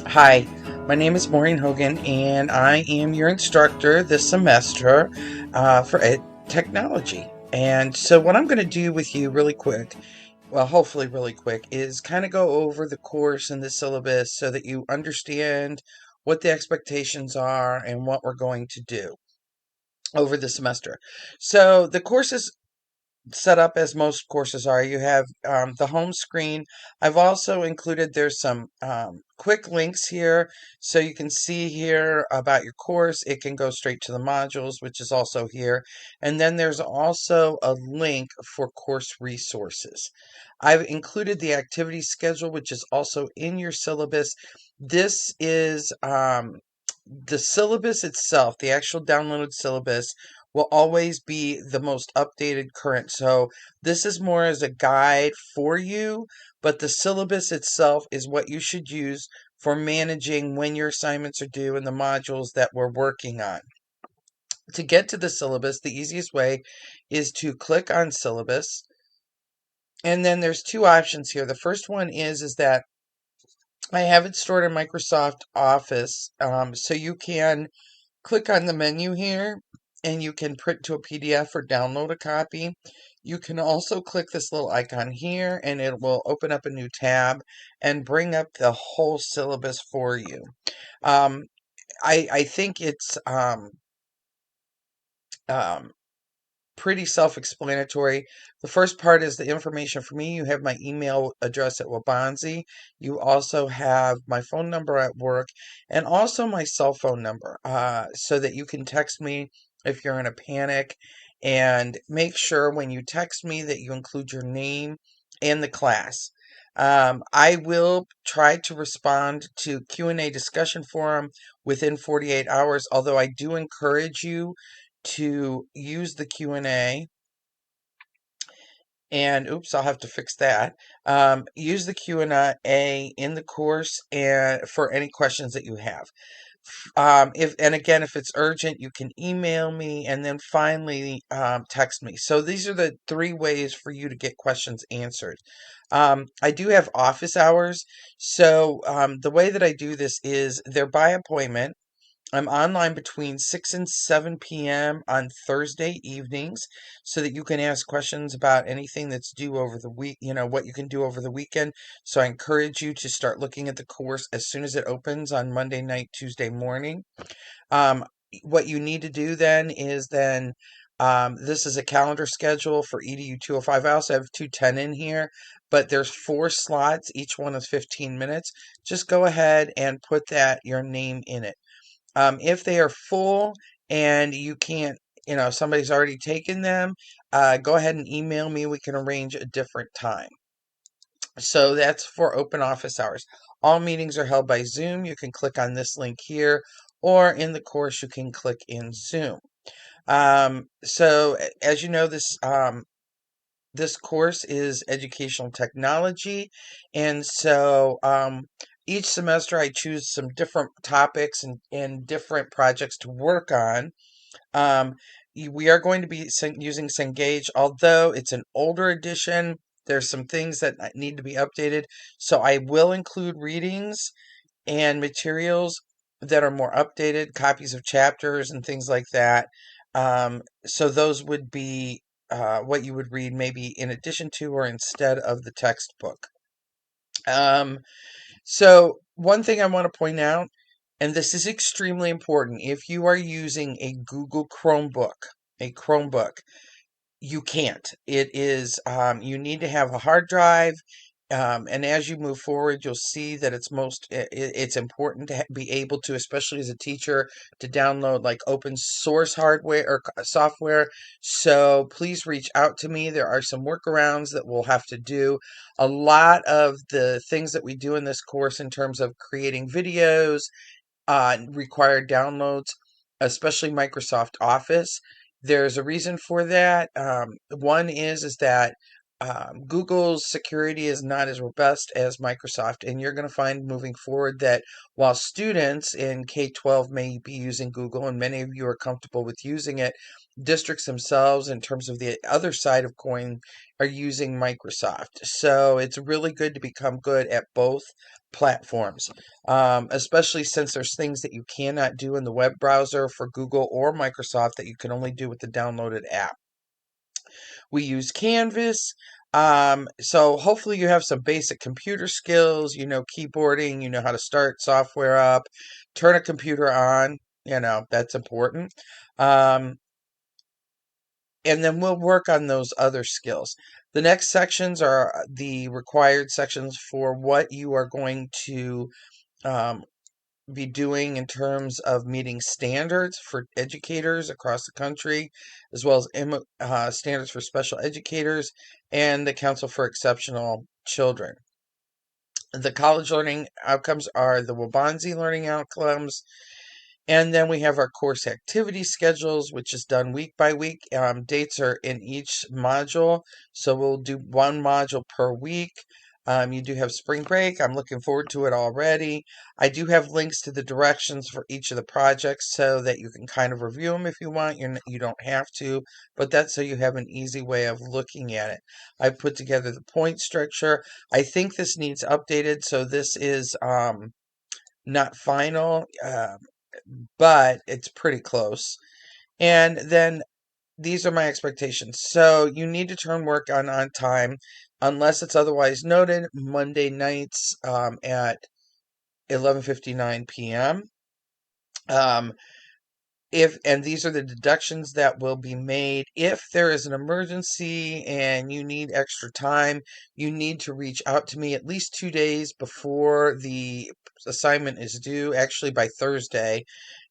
Hi, my name is Maureen Hogan, and I am your instructor this semester for technology. And so, what I'm going to do with you really quick, well, hopefully really quick, is kind of go over the course and the syllabus so that you understand what the expectations are and what we're going to do over the semester. So, the course is set up as most courses are. You have the home screen. I've also included, there's some quick links here so you can see here about your course. It can go straight to the modules, which is also here. And then there's also a link for course resources. I've included the activity schedule, which is also in your syllabus. This is the syllabus itself, the actual downloaded syllabus, will always be the most updated current. So this is more as a guide for you, but the syllabus itself is what you should use for managing when your assignments are due and the modules that we're working on. To get to the syllabus, the easiest way is to click on syllabus. And then there's two options here. The first one is that I have it stored in Microsoft Office, so you can click on the menu here and you can print to a PDF or download a copy. You can also click this little icon here and it will open up a new tab and bring up the whole syllabus for you. Um, I think it's um, pretty self-explanatory. The first part is the information for me. You have my email address at Wabanzi. You also have my phone number at work and also my cell phone number so that you can text me if you're in a panic. And make sure when you text me that you include your name and the class. I will try to respond to Q&A discussion forum within 48 hours, although I do encourage you to use the Q&A, and oops, I'll have to fix that. Use the Q&A in the course and for any questions that you have. If and again, if it's urgent, you can email me, and then finally text me. So these are the three ways for you to get questions answered. I do have office hours, so the way that I do this is they're by appointment. I'm online between 6 and 7 p.m. on Thursday evenings so that you can ask questions about anything that's due over the week, what you can do over the weekend. So I encourage you to start looking at the course as soon as it opens on Monday night, Tuesday morning. Um, what you need to do then is this is a calendar schedule for EDU205. I also have 210 in here, but there's 4 slots. Each one is 15 minutes. Just go ahead and put your name in it. If they are full and you can't, somebody's already taken them, go ahead and email me. We can arrange a different time. So that's for open office hours. All meetings are held by Zoom. You can click on this link here, or in the course, you can click in Zoom. So as you know, this course is educational technology, and so each semester I choose some different topics and different projects to work on. Um, we are going to be using Cengage, although it's an older edition. There's some things that need to be updated, so I will include readings and materials that are more updated, copies of chapters and things like that. So those would be what you would read maybe in addition to or instead of the textbook. Um, so one thing I want to point out, and this is extremely important, if you are using a Google Chromebook, you can't. It is, you need to have a hard drive. And as you move forward, you'll see that it's important to be able to, especially as a teacher, to download like open source hardware or software. So please reach out to me. There are some workarounds that we'll have to do. A lot of the things that we do in this course in terms of creating videos require downloads, especially Microsoft Office. There's a reason for that. One is that Google's security is not as robust as Microsoft, and you're going to find moving forward that while students in K-12 may be using Google, and many of you are comfortable with using it, districts themselves, in terms of the other side of coin, are using Microsoft. So it's really good to become good at both platforms, especially since there's things that you cannot do in the web browser for Google or Microsoft that you can only do with the downloaded app. We use Canvas. So hopefully you have some basic computer skills, keyboarding, you know how to start software up, turn a computer on, that's important. Um, and then we'll work on those other skills. The next sections are the required sections for what you are going to um, be doing in terms of meeting standards for educators across the country, as well as standards for special educators and the Council for Exceptional Children. The college learning outcomes are the Wabanzi learning outcomes, and then we have our course activity schedules, which is done week by week. Dates are in each module, so we'll do one module per week. You do have spring break. I'm looking forward to it already. I do have links to the directions for each of the projects so that you can kind of review them if you want. You don't have to, but that's so you have an easy way of looking at it. I put together the point structure. I think this needs updated, so this is not final. But it's pretty close. And then these are my expectations. So you need to turn work on time, unless it's otherwise noted. Monday nights at 11:59 p.m. Um, if and these are the deductions that will be made if there is an emergency and you need extra time. You need to reach out to me at least 2 days before the assignment is due, actually by Thursday,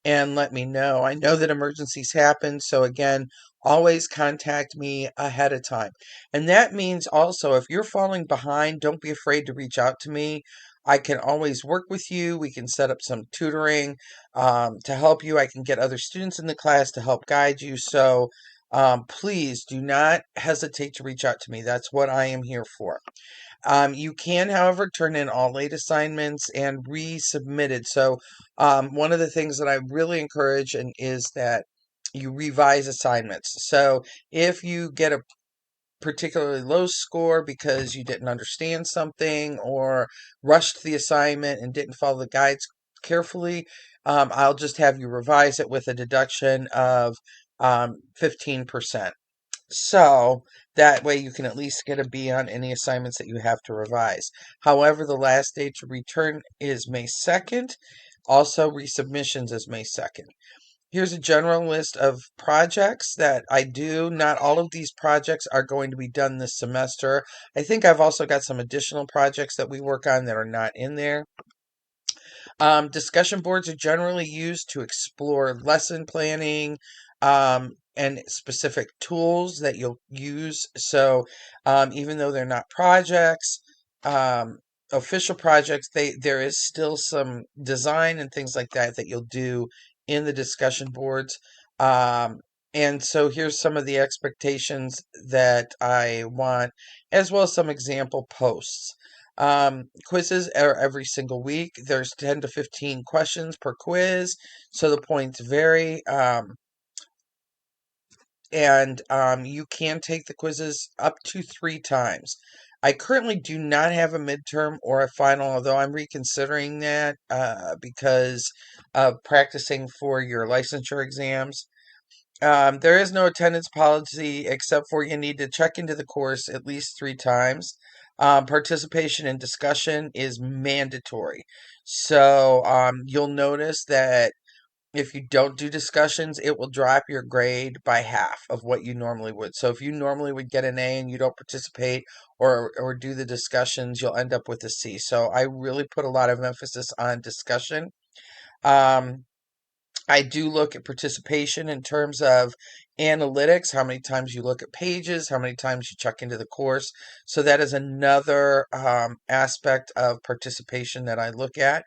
and let me know. I know that emergencies happen, so again, always contact me ahead of time. And that means also, if you're falling behind, don't be afraid to reach out to me. I can always work with you. We can set up some tutoring to help you. I can get other students in the class to help guide you. So please do not hesitate to reach out to me. That's what I am here for. You can, however, turn in all late assignments and resubmit it. So, one of the things that I really encourage is that you revise assignments. So, if you get a particularly low score because you didn't understand something or rushed the assignment and didn't follow the guides carefully, I'll just have you revise it with a deduction of 15%. So that way you can at least get a B on any assignments that you have to revise. However, the last day to return is May 2nd. Also, resubmissions is May 2nd. Here's a general list of projects that I do. Not all of these projects are going to be done this semester. I think I've also got some additional projects that we work on that are not in there. Discussion boards are generally used to explore lesson planning and specific tools that you'll use. So even though they're not projects, um, official projects, there is still some design and things like that that you'll do in the discussion boards. Um, and so here's some of the expectations that I want, as well as some example posts. Quizzes are every single week. There's 10 to 15 questions per quiz, so the points vary. And you can take the quizzes up to 3 times. I currently do not have a midterm or a final, although I'm reconsidering that because of practicing for your licensure exams. There is no attendance policy except for you need to check into the course at least 3 times. Participation in discussion is mandatory. So you'll notice that if you don't do discussions, it will drop your grade by half of what you normally would. So if you normally would get an A and you don't participate or do the discussions, you'll end up with a C. So I really put a lot of emphasis on discussion. Um, I do look at participation in terms of analytics, how many times you look at pages, how many times you check into the course. So that is another aspect of participation that I look at.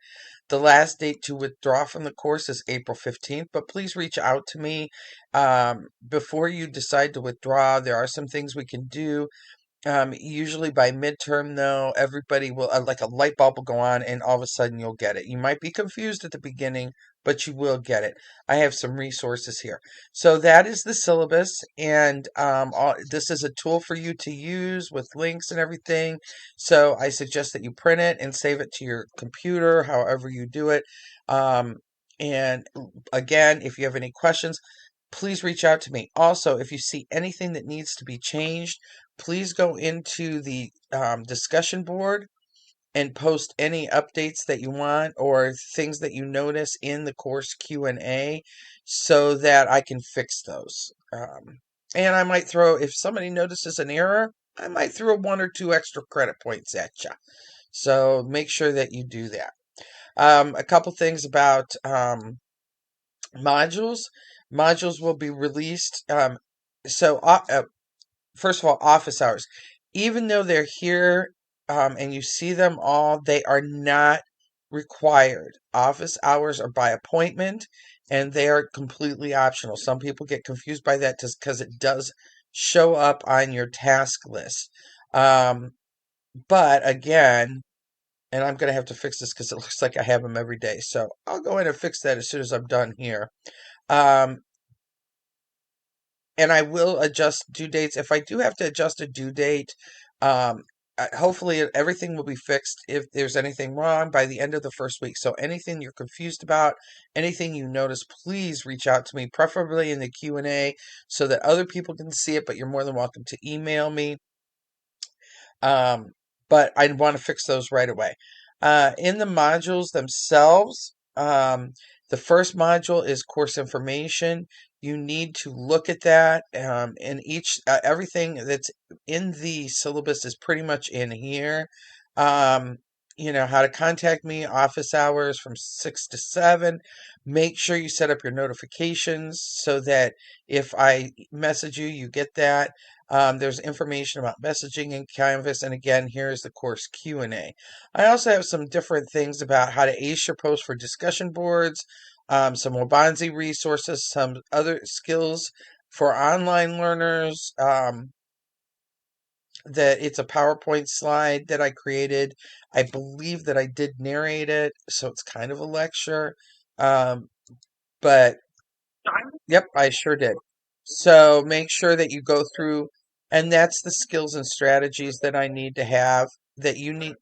The last date to withdraw from the course is April 15th, but please reach out to me before you decide to withdraw. There are some things we can do. Usually by midterm, though, everybody will, like a light bulb will go on and all of a sudden you'll get it. You might be confused at the beginning, but you will get it. I have some resources here. So that is the syllabus, and this is a tool for you to use with links and everything. So I suggest that you print it and save it to your computer, however you do it. Um, and again, if you have any questions, please reach out to me. Also, if you see anything that needs to be changed, please go into the discussion board and post any updates that you want or things that you notice in the course Q&A so that I can fix those. And I might throw, if somebody notices an error, I might throw one or two extra credit points at you. So make sure that you do that. A couple things about modules. Modules will be released. So first of all, office hours. Even though they're here and you see them all, they are not required. Office hours are by appointment and they are completely optional. Some people get confused by that just because it does show up on your task list. Um, but again, and I'm going to have to fix this because it looks like I have them every day. So I'll go in and fix that as soon as I'm done here. Um, and I will adjust due dates. If I do have to adjust a due date, um, hopefully everything will be fixed if there's anything wrong by the end of the first week. So anything you're confused about, anything you notice, please reach out to me, preferably in the Q&A so that other people can see it, but you're more than welcome to email me. Um, but I want to fix those right away. In the modules themselves, the first module is course information. You need to look at that. And everything that's in the syllabus is pretty much in here. Um, how to contact me, office hours from 6 to 7. Make sure you set up your notifications so that if I message you, you get that. There's information about messaging in Canvas, and again, here's the course Q&A. I also have some different things about how to ace your post for discussion boards, some Wabanzi resources, some other skills for online learners. That it's a PowerPoint slide that I created. I believe that I did narrate it, so it's kind of a lecture. Um, but Yep, I sure did. So make sure that you go through, and that's the skills and strategies that I need to have that you need.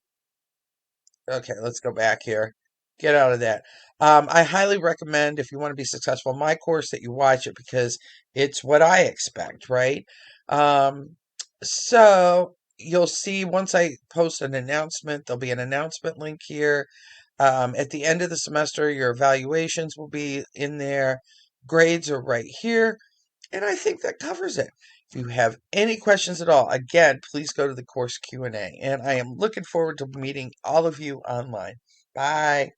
Okay, let's go back here. Get out of that. I highly recommend if you want to be successful in my course that you watch it because it's what I expect, right? Um, so you'll see once I post an announcement, there'll be an announcement link here. At the end of the semester, your evaluations will be in there. Grades are right here. And I think that covers it. If you have any questions at all, again, please go to the course Q&A. And I am looking forward to meeting all of you online. Bye.